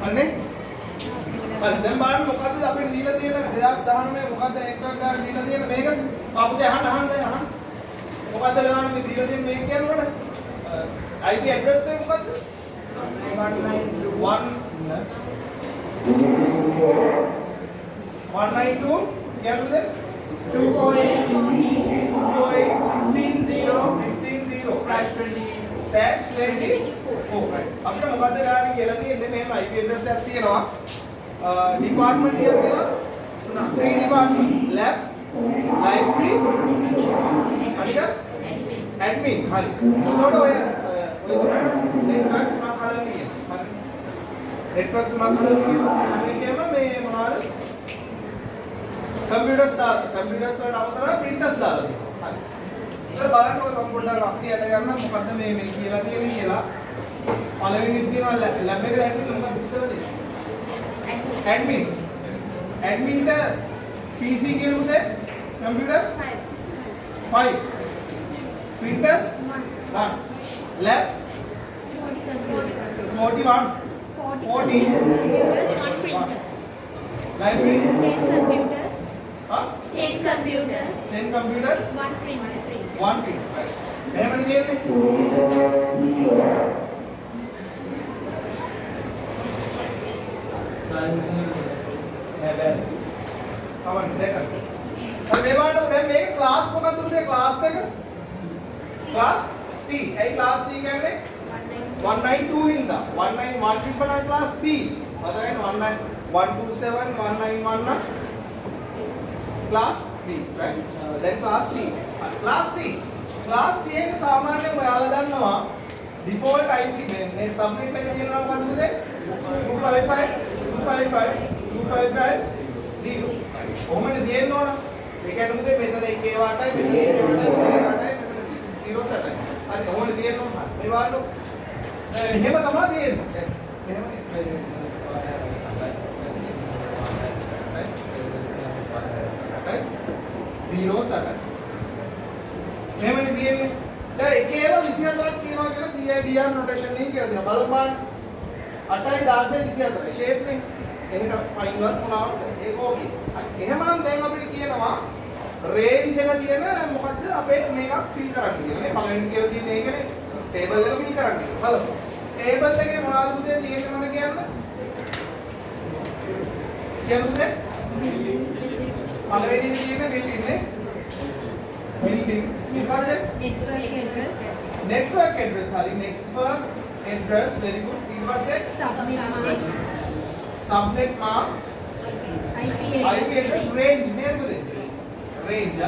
අනේ හරි දැන් බලන්න මොකද්ද අපිට දීලා තියෙන 2019 මොකද්ද නෙට්වර්ක් ගාන දීලා තියෙන මේක අපිට අහන්න මොකද්ද ගාන මේ දීලා තියෙන මේක කියනකොට IP address එක මොකද්ද 192 කියන්නද 248.16.0/24 අපිට මොකද්ද ගාන කියලා තියෙන්නේ මෙහෙම IP address එකක් තියෙනවා डिपार्टमेंट क्या देना 3 डिपार्टमेंट लैब लाइब्रेरी अनिका एडमिन हरी थोड़ा होया नेटवर्क ना खाली नहीं है हरी नेटवर्क ना खाली नहीं है हमें क्या में මොනවාද कंप्यूटर्स වලට අවතර printers දාලා තියෙනවා හරි ඉතින් බලන්න ඔය කම්පියුටර් රෆ්ලි අද ගන්න මොකද්ද මේ කියලා තියෙන්නේ කියලා පළවෙනි තියෙනවා ලැබ් එකේ ඇඩමින් මොකක්ද ඉස්සරද एडमिन एडमिन का पीसी के रूप में computers 5 printers 1 lab 41 computers, one printer. Library 10 computers. हाँ 10 computers. 10 computers One printer. 1 printer मैं मनी दिए नहीं අවන්න දෙක. අර මේ වලට දැන් මේක ක්ලාස් මොකක්ද උදේ ක්ලාස් එක? Class C. ඒ ක්ලාස් C කියන්නේ 192 ඉඳලා 191 තිබ්බනම් class B. අදගෙන 127 191 class B right? දැන් class C. Class C. Class C එක සාමාන්‍යයෙන් ඔයාලා දන්නවා ඩිෆෝල්ට් IP මේ සබ්නෙට් එක තියෙනවා මොකද්ද උදේ? 255 කොහොමද තියෙන්න ඕන? ඒ කියන්නේ මොකද මෙතන එකේ වාටයි මෙතන එකේ වාටයි මෙතන මෙතන 0 සැටයි. හරි කොහොමද තියෙන්න ඕන? මේ වාටු එහෙම තමයි තියෙන්නේ. එහෙම 0 සැටයි. මෙහෙමනේ තියෙන්නේ. දැන් එකේම 24ක් තියෙනවා කියලා CIDR නොටේෂන් එකකින් කියලා දෙනවා. බලන්න 8යි 16යි 24යි ෂේප් නේ. එහෙට පයින්වත් මොනවද ඒක ඕකේ. එහෙමනම් දැන් අපිට කියනවා රේන්ජ් එක තියෙන මොකද්ද අපේ මේකක් ෆිල් කරන්න කියලා නේ. පළවෙනි කියලා තියෙන ඒකනේ ටේබල් එක ෆිල් කරන්න කියලා. බලමු. ටේබල් එකේ මොනවද පුතේ තියෙන්නේ මට කියන්න. කියන්නද? පළවෙනි තියෙන බිල්ඩින් නේ. බිල්ඩින් ඊට පස්සේ network address හරි network address very good ඊට පස්සේ subnet mask IP address range නේද පුතේ range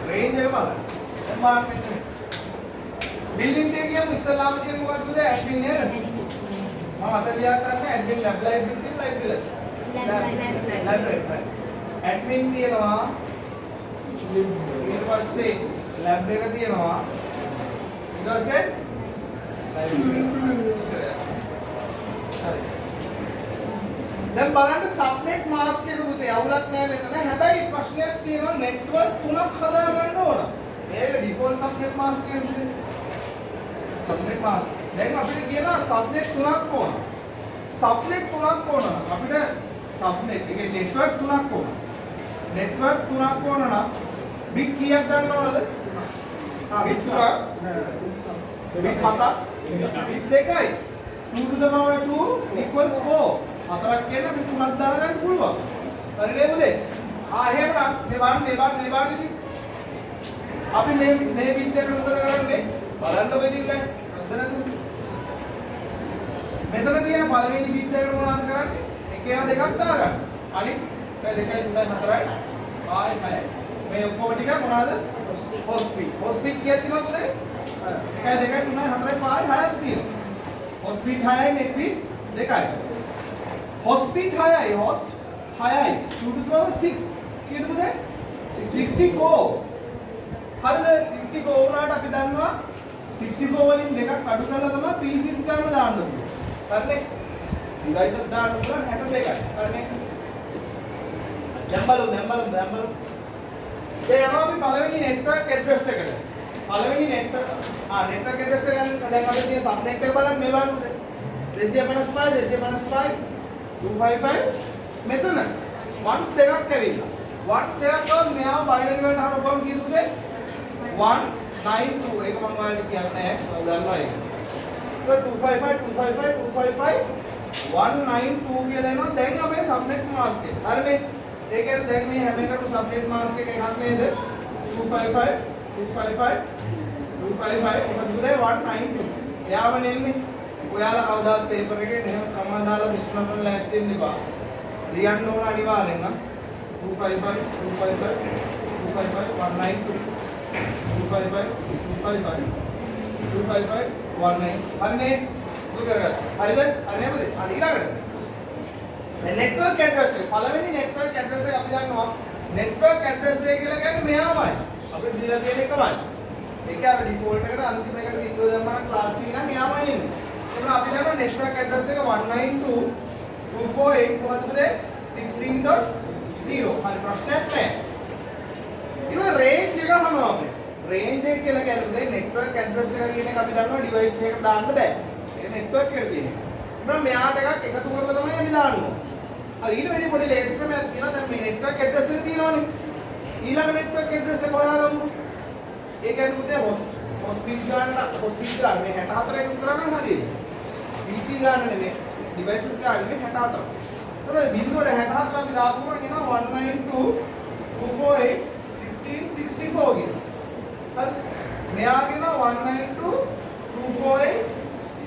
range එක බලන්න මාර්ක් වෙන්නේ බිල්ඩින් එකේ කියමු ඉස්සලාම තියෙන මොකක්ද පුතේ admin නේද මම අද ලියා ගන්න admin lab library තියෙන library admin තියෙනවා ඊට පස්සේ lab එක තියෙනවා ඊට පස්සේ දැන් බලන්න සබ්නෙට් මාස්ක් එක පුතේ අවුලක් නෑ මෙතන. හැබැයි ප්‍රශ්නයක් තියෙනවා නෙට්වර්ක් තුනක් හදා ගන්න ඕන. මේක ඩිෆෝල්ට් සබ්නෙට් මාස්ක් කියන්නේ සබ්නෙට් මාස්ක්. දැන් අපිට කියනවා සබ්නෙට් තුනක් ඕන. සබ්නෙට් තුනක් ඕන. අපිට සබ්නෙට් එකේ නෙට්වර්ක් තුනක් ඕන. නෙට්වර්ක් තුනක් ඕන නම් බිට් කීයක් ගන්න ඕනද? බිට් තුනක්. බිට් හතක්. බිට් දෙකයි. 2 to the power 2 equals 4. හතරක් කියන බිට් තුනක් දාගන්න පුළුවන්. හරි නේද පුතේ? එහෙමනම් මේ බලන්න ඉතින්. අපි මේ බිට් එක මොකද කරන්නේ? බලන්නකො ඉතින් දැන්. මෙතන තියෙන පළවෙනි බිට් එකට මොනවද කරන්නේ? එකේම දෙකක් දාගන්න. අනිත් 2 2 3 4යි 5යි 6යි. මේ ඔක්කොම ටික මොනවද? හොස්පිට්. හොස්පිට් කීයක් තියෙනවද පුතේ? 1 2 3 4යි 5යි 6ක් තියෙනවා. හොස්පිට් 6යි නෙට්පිට් 2යි. හොස්පිට් 6යි හොස්ට් 6යි 2 to the power 6 කීයද පුතේ? 64. හරිද? 64 වුණාට අපි දන්නවා 64 වලින් දෙකක් අඩු කරලා තමයි pieces ගන්න දාන්න ඕනේ. හරිනේ? devices දාන්න පුළුවන් 62යි. හරිනේ? දැන් බලමු. ඒ යනවා අපි පළවෙනි network address එකට. පළවෙනි network address එක දැන් අපිට තියෙන subnet එක බලන්න මේ බලන්න පුතේ. 255 255 මෙතන ones දෙකක් ඇවිල්ලා ones දෙකක් ගාව මෙයාව බයිනරි වලට හරවපුවම කීයද 192 ඒක මම ඔයාලට කියන්නේ නැහැ දන්නවා ඒක. ඒක 255 192 කියලා එනවා දැන් අපේ සබ්නෙට් මාස්ක් එක. හරිනේ. ඒ කියන්නේ දැන් මේ හැම එකටම සබ්නෙට් මාස්ක් එක එකක් නේද? 255 මොකද 192. එයාම නෙන්නේ. ඔයාලා කවදාවත් පේපර් එකේ මෙහෙම කමා දාලා විශ්ලේෂණ කරලා ලෑස්ති වෙන්න එපා. ලියන්න ඕන අනිවාර්යෙන් නම් 255 192 හරිනේ දුක කරගන්න. හරිද? හරි නේද? හරි ඊළඟට. මේ නෙට්වර්ක් ඇඩ්‍රස් එක පළවෙනි නෙට්වර්ක් ඇඩ්‍රස් එක අපි දන්නවා. නෙට්වර්ක් ඇඩ්‍රස් එක කියලා කියන්නේ මෙයාමයි. අපිට දීලා තියෙන එකමයි. ඒක අර ඩිෆෝල්ට් එකට අන්තිම එකට වින්ඩෝ දැම්මම ක්ලාස් C නම් මෙයාමයි එන්නේ. එහෙනම් අපි දන්නවා නෙට්වර්ක් ඇඩ්‍රස් එක 192.248 මොකද පුතේ 16.0. හරි ප්‍රශ්නයක් නැහැ. ඊළඟ රේන්ජ් එක අහනවා අපි. රේන්ජ් එක කියලා කියන්නේ නෙට්වර්ක් ඇඩ්‍රස් එක කියන එක අපි දන්නවා ඩිවයිස් එකකට දාන්න බෑ. ඒක නෙට්වර්ක් එකට තියෙනවා. එහෙනම් මෙයාට එකක් එකතු කරලා තමයි අපි දාන්න ඕනේ. හරි ඊට වැඩි පොඩි ලේස් ක්‍රමයක් තියෙනවා. දැන් මේ නෙට්වර්ක් ඇඩ්‍රස් එක තියෙනවනේ. ඊළඟ නෙට්වර්ක් ඇඩ්‍රස් එක හොයාගමු. ඒ කියන්නේ පුතේ හොස්ට් පික් ගන්න මේ 64 එකතු කරා නම් හරියයි. PC ගන්න නෙමෙයි ඩිවයිසස් ගන්න 64. ඒතකොට බිඳුවට 64 අපි දාපුවම එනවා 192.248 1664 කියන. හරි. මෙයාගෙන 192.248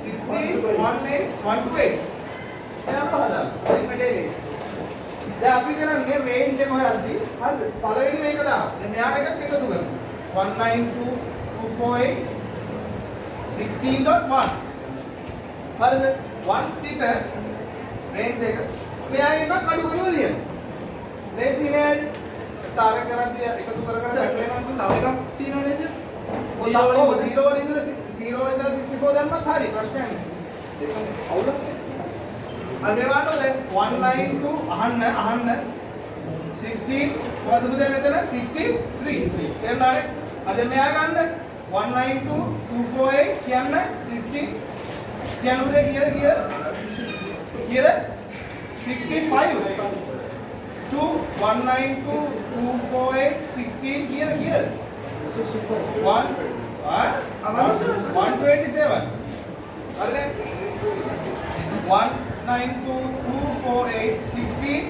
1618 එයා පහදා. අරිත්මැටික්. දැන් අපි කරන්නේ රේන්ජ් එක හොයද්දී හරිද? පළවෙනි මේක දාන්න. දැන් මෙයාට එකක් එකතු කරමු. 192.248 16.1 හරිද? 1 රේන්ජ් එක මෙයා එකක් අඩු කරලා ලියන්න. ලේසි නේද? තාර කරද්දී එකතු කර කර පැටලෙනවා නම් තව එකක් තියෙනවා නේද? ඔය 0 ඉඳලා 64 දැම්මත් හරි ප්‍රශ්නයක් නෑ. දෙකම අවුලක් නෑ. අර මේවාට දැන් 192 අහන්න 16 මොකද පුතේ මෙතන 63 තේරුණානේ? අද මෙයා ගන්න 192.248 කියන්න 16 කියන්න පුතේ කීයද 65 to 192.248 16 කීයද 127 හරිනේ 192.248 16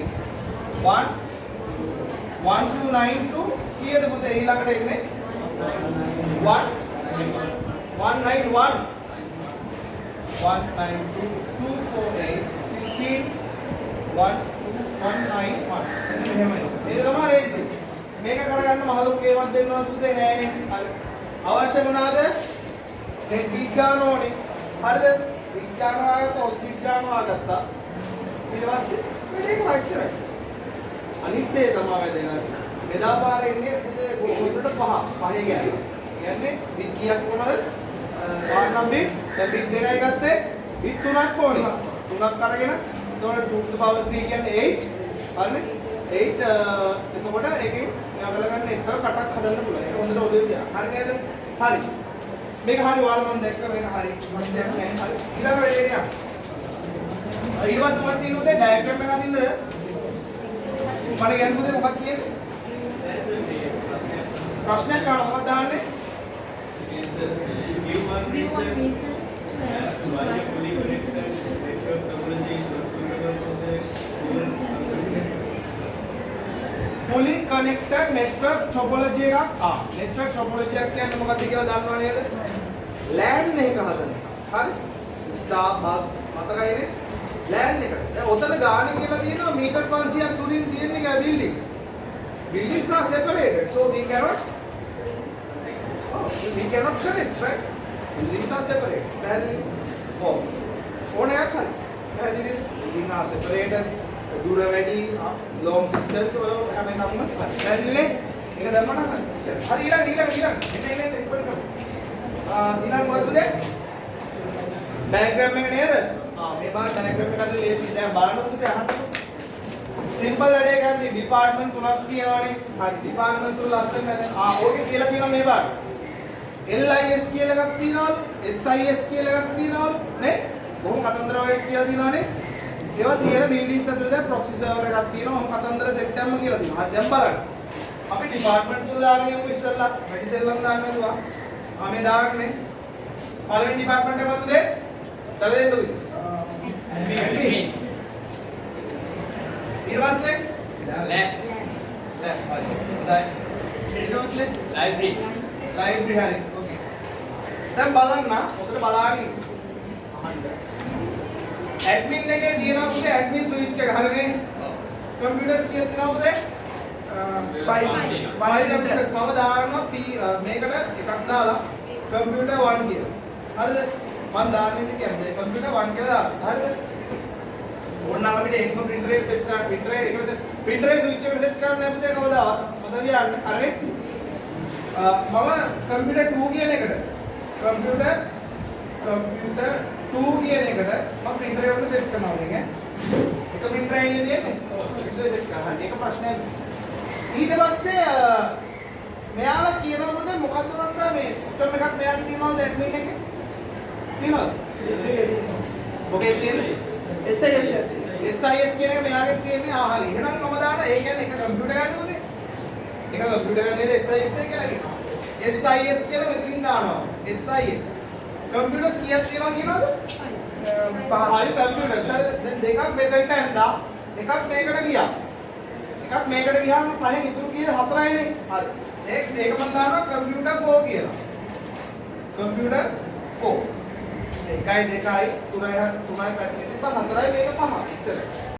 1292 කීයද පුතේ ඊළඟට එන්නේ 191 192.248 16 1291 එහෙමයි. මේක තමයි රේන්ජ් එක. මේක කරගන්න මහලුක ගේමක් දෙන්නවත් පුතේ නෑනේ. හරි. අවශ්‍ය මොනවාද? මේ බිග් ගන්න ඕනේ. හරිද? බිග් ගන්නවා ආගත්තා, ඔස් බිග් ගන්නවා ආගත්තා. ඊට පස්සේ මේක රයිට්චරයි. අනිත් දේ තමයි වැදගත්. මෙදා පාරේ ඉන්නේ පුතේ කොම්පියුටර් පහේ ගෑනවා. කියන්නේ බිග් කීයක් කොහමද? වාර් නම් බිග්. දැන් බිග් දෙකයි ගත්තේ. බිග් තුනක් ඕනේ. තුනක් අරගෙන එතකොට 2 to the power 3 කියන්නේ 8 හරිනේ 8 එතකොට ඒකෙන් මෙයා ගලගන්න එක කටක් හදන්න පුළුවන් ඒක හොඳට ඔළුවේ තියන්න හරි නේද හරි මේක හරි ඔයාලා මම දැක්ක මේක හරි මම දැන් නැහැ හරි ඊළඟ වැඩේ යන්න ඊට පස්සේ මොකක්ද තියෙන්නේ උදේ ඩයග්‍රෑම් එක අදින්නද මම කියන්නේ උදේ මොකක්ද තියෙන්නේ ප්‍රශ්නයක් ගන්න මොකක්ද දාන්නේ Give one reason fully connected network topology එකක් network topology එක කියන්නේ මොකක්ද කියලා දන්නව නේද LAN එක හදන එක හරි star bus මතකයිනේ LAN එක දැන් ඔතන ගාන කියලා තියෙනවා මීටර් 500ක් දුරින් තියෙන එක buildings are separated so we cannot connect right buildings are separated පැහැදිලි ඕනේ හරි පැහැදිලි buildings are separated දුර වැඩි long distance වල හැම එකක්ම පැහැදිලිනේ ඒක දැම්මම හරි හරි ඊළඟ එන්න ඉක්මනට කරමු ඊළඟ මොකද ඩයග්‍රෑම් එක නේද මේ බාර ඩයග්‍රෑම් එක අද ලේසි දැන් බලන්න පුතේ අහන්න සිම්පල් වැඩේ ගන්න ඩිපාර්ට්මන්ට් තුනක් තියෙනවානේ හරි ඩිපාර්ට්මන්ට් තුන ලස්සන නැද ඕකේ කියලා තියෙනවා මේ බාර LIS කියලා එකක් තියෙනවලු SIS කියලා එකක් තියෙනවලු නේ කොහොම කතන්දර වගේ කියලා දිනවනේ. ඒවා තියෙන බිල්ඩින්ග්ස් ඇතුලේ දැන් ප්‍රොක්සි සර්වර් එකක් තියෙනවා. ඔහොම කතන්දර සෙට් එකක්ම කියලා දිනවා. දැන් බලන්න. අපි ඩිපාර්ට්මන්ට් තුල දාගෙන යමු ඉස්සෙල්ලා. මෙඩිසෙල්ලම් දාන්න නේදුවා. මේ දාගන්නේ. පළවෙනි ඩිපාර්ට්මන්ට් එක මොකද? දල දෙන්න උයි. ඇඩ්මින්. ඊට පස්සේ lab හරි. ඊට පස්සේ library හරි. ඕකේ. දැන් බලන්න. ඔතන බලන්න. අහන්න. ඇඩ්මින් එකේ තියෙනවා මොකද? ඇඩ්මින් ස්විච් එක හරිනේ. කම්පියුටර්ස් කීයක් තියෙනවද? 5 කම්පියුටර්ස් මම දානවා මේකට එකක් දාලා කම්පියුටර් 1 කියලා. හරිද? මම දාන්නේ කියන්නේ කම්පියුටර් 1 කියලා දානවා. හරිද? ඕනනම් අපිට ඒකම printer එක set කරන්න printer එක එකට printer එක switch එකට set කරන්න නැපුතේ කවදාවත්. මොකද යන්නේ? හරිනේ? මම කම්පියුටර් 2 කියන එකට කම්පියුටර් 2 කියන එකට මම printer එකට set කරනවා නේ. එක printer එකේ තියෙන්නේ. printer set කරන්න. ඒක ප්‍රශ්නයක්. ඊට පස්සේ මෙයාලා කියනවා මොකද්ද මන්ද මේ සිස්ටම් එකක් මෙයාගේ තියෙනවද ඇඩ්මින් එකේ? තියෙනවද? මොකෙද තියෙන්නේ? SIS කියන එක මෙයාගේ තියෙන්නේ. හරි. එහෙනම් මම දාන ඒ කියන්නේ එක කම්පියුටර් ගන්නවද? එක කම්පියුටර් ගන්න නේද SIS එක කියලා කියනවා. SIS කියලා මෙතනින් දානවා. SIS. කම්පියුටර්ස් කීයක් තියෙනවද කියනවද? 5 කම්පියුටර්ස්. දැන් දෙකක් මෙතනට ඇඳා. එකක් මේකට ගියා. එකක් මේකට ගියාම පහෙන් ඉතුරු කීයද 4යිනේ. හරි. මේක මම දානවා කම්පියුටර් 4 කියලා. කම්පියුටර් 4. 1 2 3යි පැත්තේ තිබ්බා 4යි මේක 5. ඉච්චරයි.